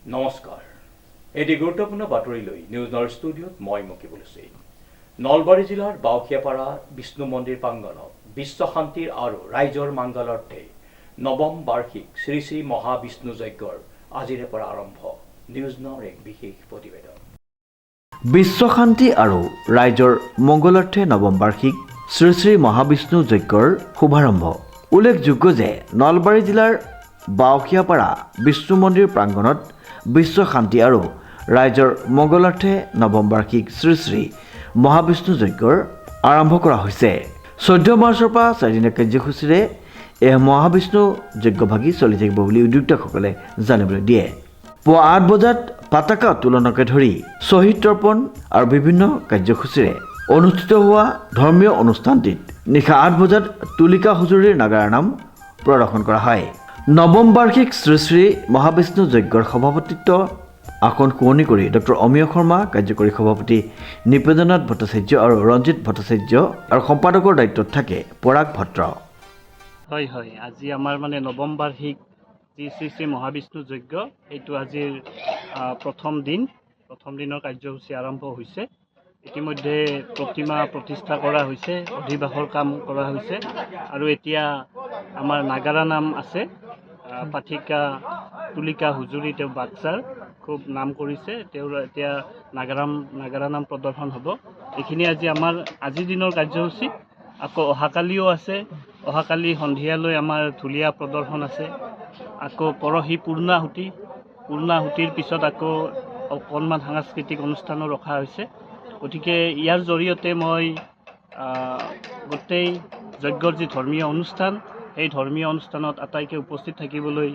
নমস্কাৰ এটি গুৰুত্বপূৰ্ণ বাতৰি লৈ নিউজ নৰ ষ্টুডিঅ'ত মই মকিবুল হুছেইন। নলবাৰী জিলাৰ বাউখিয়াপাৰা বিষ্ণু মন্দিৰ প্ৰাংগণত বিশ্ব শান্তিৰ আৰু ৰাইজৰ মংগলাৰ্থে নৱম বাৰ্ষিক শ্ৰী শ্ৰী মহাবিষ্ণু যজ্ঞৰ আজিৰে পৰা আৰম্ভ। নিউজ নৰ এক বিশেষ প্ৰতিবেদন। বিশ্ব শান্তি আৰু ৰাইজৰ মংগলাৰ্থে নৱম বাৰ্ষিক শ্ৰী শ্ৰী মহাবিষ্ণু যজ্ঞৰ শুভাৰম্ভ। উল্লেখযোগ্য যে নলবাৰী জিলাৰ বাউখিয়াপাৰা বিষ্ণু মন্দিৰ প্ৰাংগণত বিশ্ব শান্তি আৰু ৰাইজৰ মংগলাৰ্থে নৱম বাৰ্ষিক শ্ৰী শ্ৰী মহাবিষ্ণু যজ্ঞৰ আৰম্ভ কৰা হৈছে। 14 মাৰ্চৰ পৰা 4 দিনীয়া কাৰ্যসূচীৰে এই মহাবিষ্ণু যজ্ঞভাগী চলি থাকিব বুলি উদ্যোক্তাসকলে জানিবলৈ দিয়ে। পুৱা 8 বজাত পতাকা উত্তোলনকে ধৰি শ্বহীদ তৰ্পণ আৰু বিভিন্ন কাৰ্যসূচীৰে অনুষ্ঠিত হোৱা ধৰ্মীয় অনুষ্ঠানটিত নিশা 8 বজাত তুলিকা হুজুৰিৰ নাগাৰা নাম প্ৰদৰ্শন কৰা হয়। নৱম বাৰ্ষিক শ্ৰী শ্ৰী মহাবিষ্ণু যজ্ঞৰ সভাপতিত্ব আসন শুৱনি কৰি ডক্টৰ অমিয় শৰ্মা, কাৰ্যকৰী সভাপতি নিপেন্দ্ৰনাথ ভট্টাচাৰ্য আৰু ৰঞ্জিত ভট্টাচাৰ্য আৰু সম্পাদকৰ দায়িত্বত থাকে পৰাগ ভট্ট। হয়, আজি আমাৰ নৱম বাৰ্ষিক শ্ৰী শ্ৰী মহাবিষ্ণু যজ্ঞ, এইটো আজিৰ প্ৰথম দিনৰ কাৰ্যসূচী আৰম্ভ হৈছে। ইতিমধ্যে প্ৰতিমা প্ৰতিষ্ঠা কৰা হৈছে, অধিবাসৰ কাম কৰা হৈছে আৰু এতিয়া আমাৰ নাগাৰা নাম আছে। পাঠিকা তুলিকা হুজুৰি তেওঁ বাক্সাৰ খুব নাম কৰিছে, তেওঁৰ এতিয়া নাগাৰা নাম প্ৰদৰ্শন হ'ব। এইখিনি আজিৰ দিনৰ কাৰ্যসূচী। আকৌ অহাকালিও আছে, অহাকালি সন্ধিয়ালৈ আমাৰ ঢুলীয়া প্ৰদৰ্শন আছে। আকৌ পৰহি পূৰ্ণাহুতিৰ পিছত আকৌ অকণমান সাংস্কৃতিক অনুষ্ঠানো ৰখা হৈছে। গতিকে ইয়াৰ জৰিয়তে মই গোটেই যজ্ঞৰ যি ধৰ্মীয় অনুষ্ঠান, সেই ধৰ্মীয় অনুষ্ঠানত আটাইকে উপস্থিত থাকিবলৈ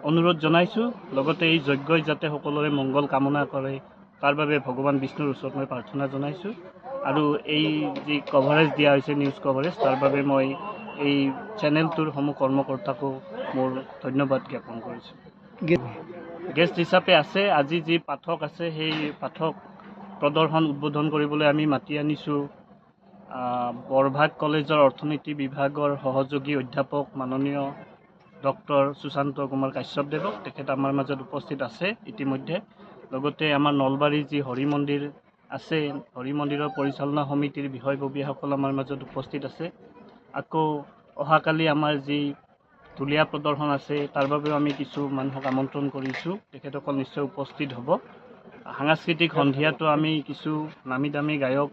অনুৰোধ জনাইছোঁ। লগতে এই যজ্ঞই যাতে সকলোৰে মংগল কামনা কৰে, তাৰ বাবে ভগৱান বিষ্ণুৰ ওচৰত মই প্ৰাৰ্থনা জনাইছোঁ। আৰু এই যি কভাৰেজ দিয়া হৈছে, নিউজ কভাৰেজ, তাৰ বাবে মই এই চেনেলটোৰ সমূহ কৰ্মকৰ্তাকো মোৰ ধন্যবাদ জ্ঞাপন কৰিছোঁ। গেষ্ট হিচাপে আছে আজি যি পাঠক আছে, সেই পাঠক প্ৰদৰ্শন উদ্বোধন কৰিবলৈ আমি মাতি আনিছোঁ বৰভাগ কলেজৰ অৰ্থনীতি বিভাগৰ সহযোগী অধ্যাপক মাননীয় ডক্টৰ সুশান্ত কুমাৰ কাশ্যপদেৱক। তেখেত আমাৰ মাজত উপস্থিত আছে ইতিমধ্যে। লগতে আমাৰ নলবাৰীৰ যি হৰি মন্দিৰ আছে, হৰি মন্দিৰৰ পৰিচালনা সমিতিৰ বিষয়ববীয়াসকল আমাৰ মাজত উপস্থিত আছে। আকৌ অহাকালি আমাৰ যি ঢুলীয়া প্ৰদৰ্শন আছে, তাৰ বাবেও আমি কিছু মানুহক আমন্ত্ৰণ কৰিছোঁ, তেখেতসকল নিশ্চয় উপস্থিত হ'ব। সাংস্কৃতিক সন্ধিয়াটো আমি কিছু নামী দামী গায়ক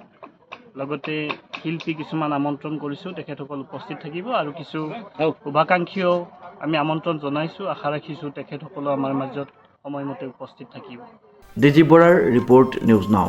লগতে শিল্পী কিছুমান আমন্ত্ৰণ কৰিছোঁ, তেখেতসকল উপস্থিত থাকিব। আৰু কিছু শুভাকাংক্ষীও আমি আমন্ত্ৰণ জনাইছোঁ, আশা ৰাখিছোঁ তেখেতসকলো আমাৰ মাজত সময়মতে উপস্থিত থাকিব। ডিজি বৰাৰ ৰিপৰ্ট, নিউজ নাও।